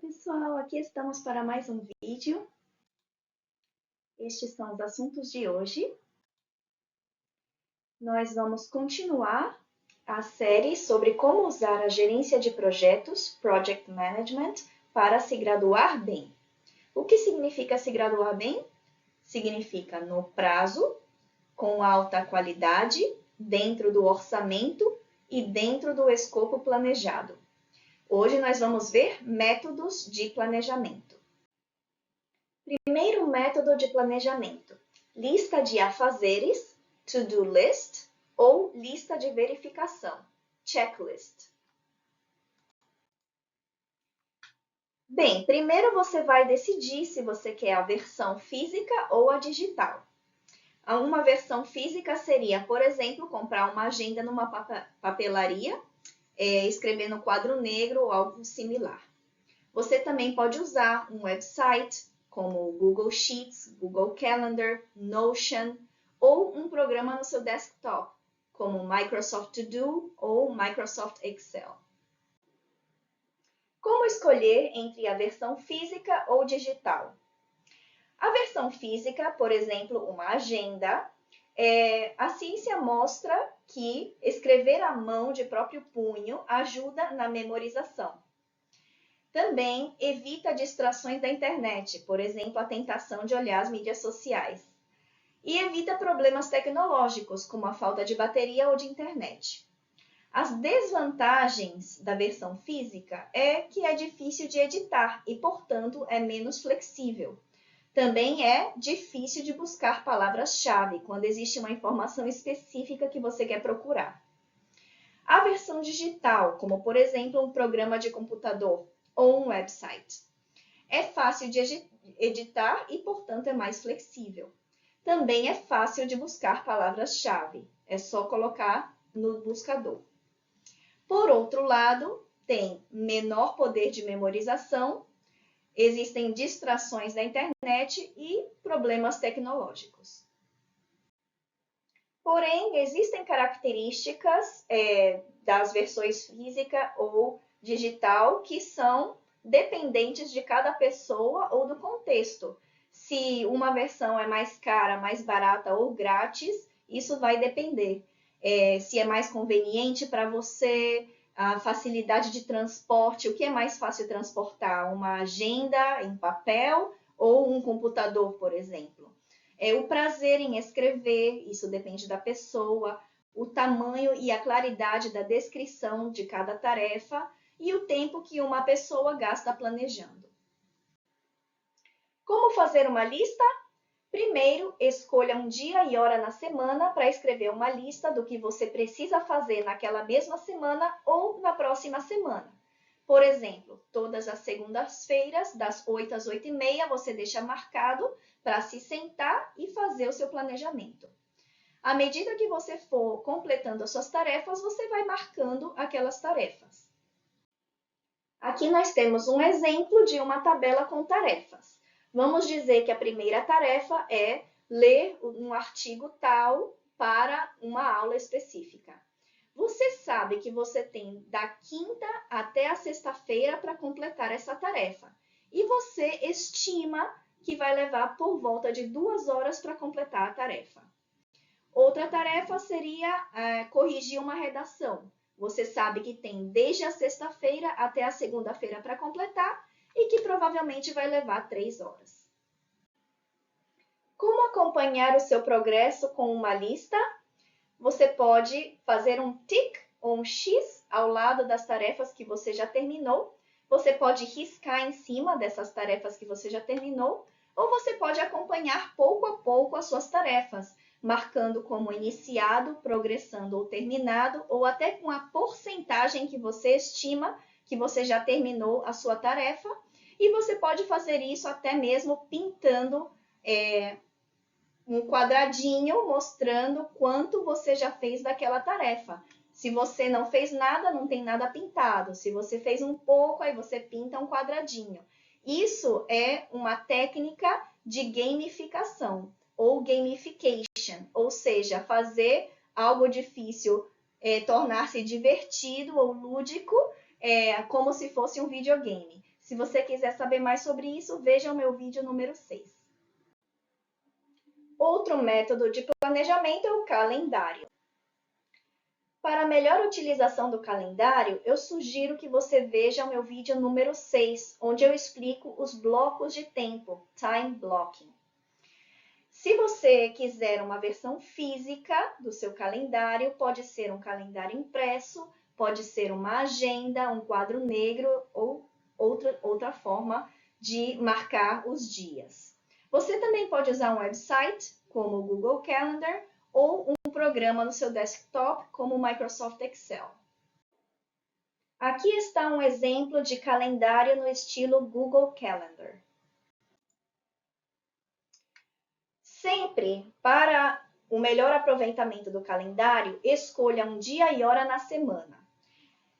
pessoal, aqui estamos para mais um vídeo. Estes são os assuntos de hoje. Nós vamos continuar a série sobre como usar a gerência de projetos, Project Management, para se graduar bem. O que significa se graduar bem? Significa no prazo, com alta qualidade, dentro do orçamento e dentro do escopo planejado. Hoje nós vamos ver métodos de planejamento. Primeiro método de planejamento: lista de afazeres, to-do list, ou lista de verificação, checklist. Bem, primeiro você vai decidir se você quer a versão física ou a digital. Uma versão física seria, por exemplo, comprar uma agenda numa papelaria, escrever no quadro negro ou algo similar. Você também pode usar um website, como o Google Sheets, Google Calendar, Notion, ou um programa no seu desktop, como Microsoft To Do ou Microsoft Excel. Como escolher entre a versão física ou digital? A versão física, por exemplo, uma agenda, a ciência mostra que escrever à mão de próprio punho ajuda na memorização. Também evita distrações da internet, por exemplo, a tentação de olhar as mídias sociais. E evita problemas tecnológicos, como a falta de bateria ou de internet. As desvantagens da versão física é que é difícil de editar e, portanto, é menos flexível. Também é difícil de buscar palavras-chave quando existe uma informação específica que você quer procurar. A versão digital, como por exemplo um programa de computador ou um website, é fácil de editar e, portanto, é mais flexível. Também é fácil de buscar palavras-chave, é só colocar no buscador. Por outro lado, tem menor poder de memorização, existem distrações da internet e problemas tecnológicos. Porém, existem características das versões física ou digital que são dependentes de cada pessoa ou do contexto. Se uma versão é mais cara, mais barata ou grátis, isso vai depender. Se é mais conveniente para você, a facilidade de transporte, o que é mais fácil transportar? Uma agenda em papel ou um computador, por exemplo? O prazer em escrever, isso depende da pessoa, o tamanho e a claridade da descrição de cada tarefa e o tempo que uma pessoa gasta planejando. Como fazer uma lista? Primeiro, escolha um dia e hora na semana para escrever uma lista do que você precisa fazer naquela mesma semana ou na próxima semana. Por exemplo, todas as segundas-feiras, das 8 às 8h30, você deixa marcado para se sentar e fazer o seu planejamento. À medida que você for completando as suas tarefas, você vai marcando aquelas tarefas. Aqui nós temos um exemplo de uma tabela com tarefas. Vamos dizer que a primeira tarefa é ler um artigo tal para uma aula específica. Você sabe que você tem da quinta até a sexta-feira para completar essa tarefa. E você estima que vai levar por volta de 2 horas para completar a tarefa. Outra tarefa seria corrigir uma redação. Você sabe que tem desde a sexta-feira até a segunda-feira para completar e que provavelmente vai levar 3 horas. Como acompanhar o seu progresso com uma lista? Você pode fazer um tick ou um X ao lado das tarefas que você já terminou. Você pode riscar em cima dessas tarefas que você já terminou. Ou você pode acompanhar pouco a pouco as suas tarefas, marcando como iniciado, progressando ou terminado, ou até com a porcentagem que você estima que você já terminou a sua tarefa. E você pode fazer isso até mesmo pintando um quadradinho mostrando quanto você já fez daquela tarefa. Se você não fez nada, não tem nada pintado. Se você fez um pouco, aí você pinta um quadradinho. Isso é uma técnica de gamificação ou gamification, ou seja, fazer algo difícil tornar-se divertido ou lúdico como se fosse um videogame. Se você quiser saber mais sobre isso, veja o meu vídeo número 6. Outro método de planejamento é o calendário. Para melhor utilização do calendário, eu sugiro que você veja o meu vídeo número 6, onde eu explico os blocos de tempo, time blocking. Se você quiser uma versão física do seu calendário, pode ser um calendário impresso, pode ser uma agenda, um quadro negro ou outra forma de marcar os dias. Você também pode usar um website, como o Google Calendar, ou um programa no seu desktop, como o Microsoft Excel. Aqui está um exemplo de calendário no estilo Google Calendar. Sempre, para o melhor aproveitamento do calendário, escolha um dia e hora na semana.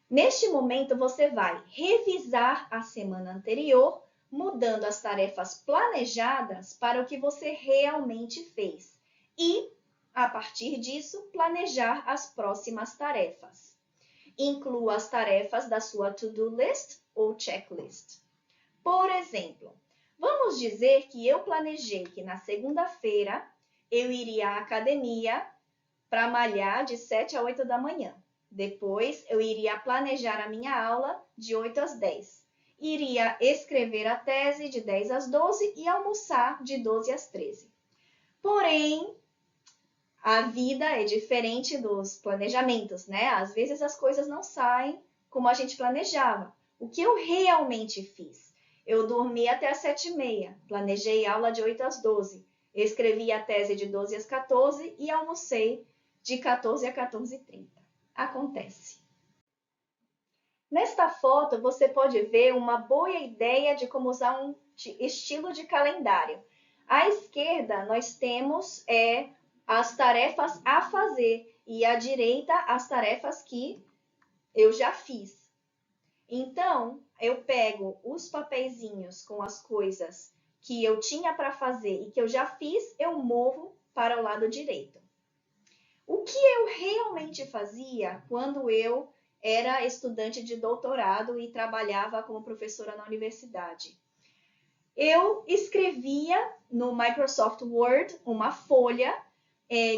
Neste momento, você vai revisar a semana anterior, mudando as tarefas planejadas para o que você realmente fez e, a partir disso, planejar as próximas tarefas. Inclua as tarefas da sua to-do list ou checklist. Por exemplo, vamos dizer que eu planejei que na segunda-feira eu iria à academia para malhar de 7 a 8 da manhã. Depois, eu iria planejar a minha aula de 8 às 10. Iria escrever a tese de 10 às 12 e almoçar de 12 às 13. Porém, a vida é diferente dos planejamentos, né? Às vezes as coisas não saem como a gente planejava. O que eu realmente fiz? Eu dormi até às 7h30, planejei aula de 8 às 12, escrevi a tese de 12 às 14 e almocei de 14 a 14h30. Acontece. Nesta foto, você pode ver uma boa ideia de como usar um estilo de calendário. À esquerda, nós temos as tarefas a fazer e à direita, as tarefas que eu já fiz. Então, eu pego os papeizinhos com as coisas que eu tinha para fazer e que eu já fiz, eu movo para o lado direito. O que eu realmente fazia quando eu era estudante de doutorado e trabalhava como professora na universidade? Eu escrevia no Microsoft Word uma folha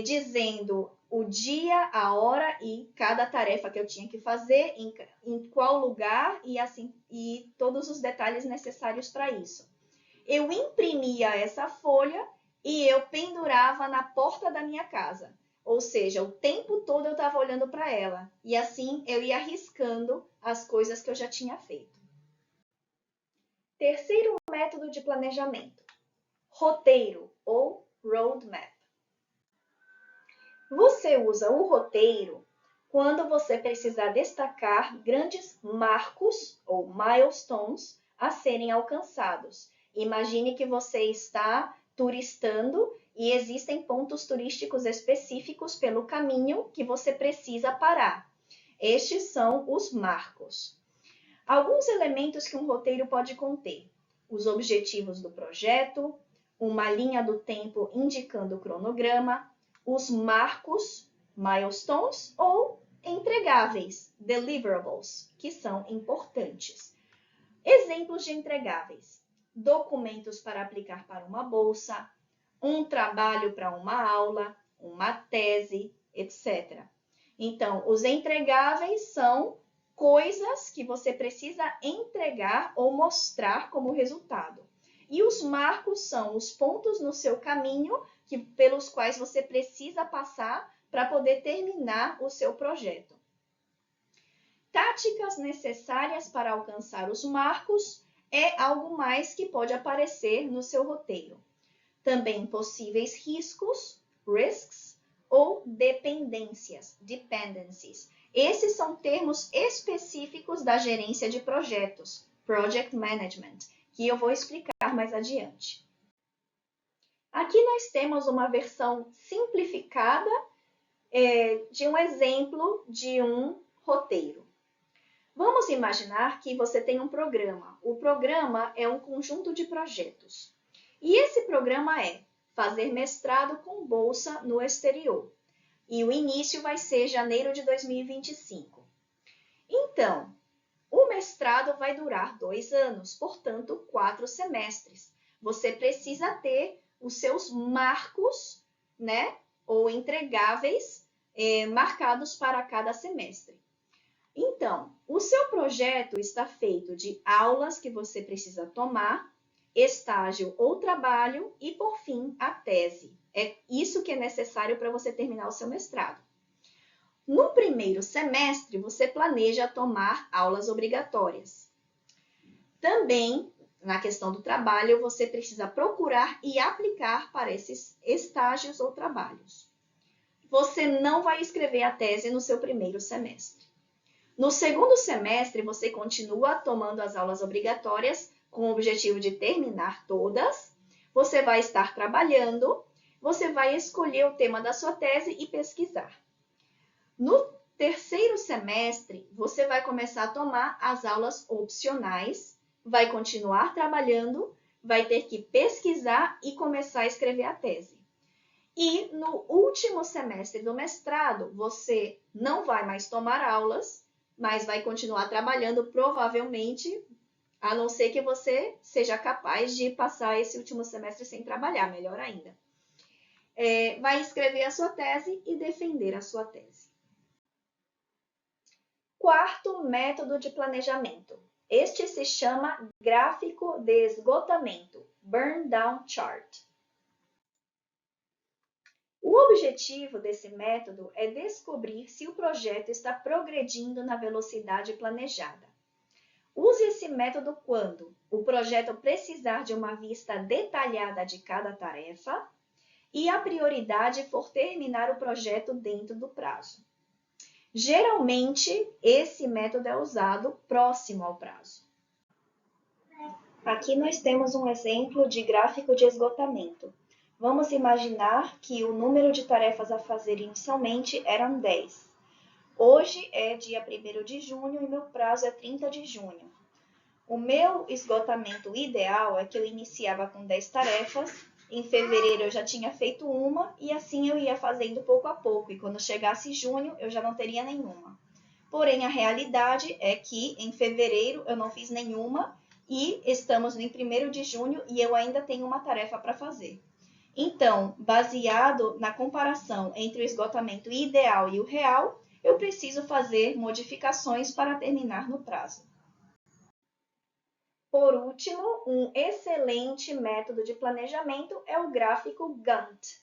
dizendo o dia, a hora e cada tarefa que eu tinha que fazer, em qual lugar e todos os detalhes necessários para isso. Eu imprimia essa folha e eu pendurava na porta da minha casa. Ou seja, o tempo todo eu estava olhando para ela. E assim eu ia riscando as coisas que eu já tinha feito. Terceiro método de planejamento: roteiro ou roadmap. Você usa o roteiro quando você precisar destacar grandes marcos ou milestones a serem alcançados. Imagine que você está turistando e existem pontos turísticos específicos pelo caminho que você precisa parar. Estes são os marcos. Alguns elementos que um roteiro pode conter: os objetivos do projeto, uma linha do tempo indicando o cronograma, os marcos, milestones, ou entregáveis, deliverables, que são importantes. Exemplos de entregáveis: documentos para aplicar para uma bolsa, um trabalho para uma aula, uma tese, etc. Então, os entregáveis são coisas que você precisa entregar ou mostrar como resultado. E os marcos são os pontos no seu caminho pelos quais você precisa passar para poder terminar o seu projeto. Táticas necessárias para alcançar os marcos é algo mais que pode aparecer no seu roteiro. Também possíveis riscos, risks, ou dependências, dependencies. Esses são termos específicos da gerência de projetos, project management, que eu vou explicar mais adiante. Aqui nós temos uma versão simplificada de um exemplo de um roteiro. Vamos imaginar que você tem um programa. O programa é um conjunto de projetos. E esse programa é fazer mestrado com bolsa no exterior. E o início vai ser janeiro de 2025. Então, O mestrado vai durar 2 anos, portanto, 4 semestres. Você precisa ter os seus marcos, né, ou entregáveis marcados para cada semestre. Então, o seu projeto está feito de aulas que você precisa tomar, estágio ou trabalho e, por fim, a tese. É isso que é necessário para você terminar o seu mestrado. No primeiro semestre, você planeja tomar aulas obrigatórias. Também, na questão do trabalho, você precisa procurar e aplicar para esses estágios ou trabalhos. Você não vai escrever a tese no seu primeiro semestre. No segundo semestre, você continua tomando as aulas obrigatórias com o objetivo de terminar todas. Você vai estar trabalhando, você vai escolher o tema da sua tese e pesquisar. No terceiro semestre, você vai começar a tomar as aulas opcionais, vai continuar trabalhando, vai ter que pesquisar e começar a escrever a tese. E no último semestre do mestrado, você não vai mais tomar aulas, mas vai continuar trabalhando provavelmente, a não ser que você seja capaz de passar esse último semestre sem trabalhar, melhor ainda. Vai escrever a sua tese e defender a sua tese. Quarto método de planejamento. Este se chama gráfico de esgotamento, Burn Down Chart. O objetivo desse método é descobrir se o projeto está progredindo na velocidade planejada. Use esse método quando o projeto precisar de uma vista detalhada de cada tarefa e a prioridade for terminar o projeto dentro do prazo. Geralmente, esse método é usado próximo ao prazo. Aqui nós temos um exemplo de gráfico de esgotamento. Vamos imaginar que o número de tarefas a fazer inicialmente eram 10. Hoje é dia 1º de junho e meu prazo é 30 de junho. O meu esgotamento ideal é que eu iniciava com 10 tarefas, em fevereiro eu já tinha feito uma e assim eu ia fazendo pouco a pouco. E quando chegasse junho eu já não teria nenhuma. Porém, a realidade é que em fevereiro eu não fiz nenhuma e estamos em 1º de junho e eu ainda tenho uma tarefa para fazer. Então, baseado na comparação entre o esgotamento ideal e o real, eu preciso fazer modificações para terminar no prazo. Por último, um excelente método de planejamento é o gráfico Gantt.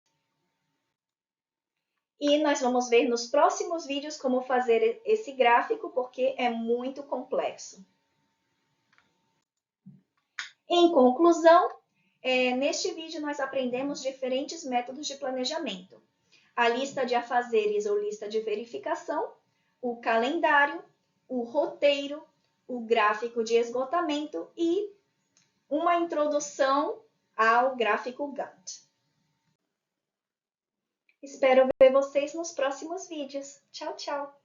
E nós vamos ver nos próximos vídeos como fazer esse gráfico, porque é muito complexo. Em conclusão, neste vídeo nós aprendemos diferentes métodos de planejamento. A lista de afazeres ou lista de verificação, o calendário, o roteiro, o gráfico de esgotamento e uma introdução ao gráfico Gantt. Espero ver vocês nos próximos vídeos. Tchau, tchau!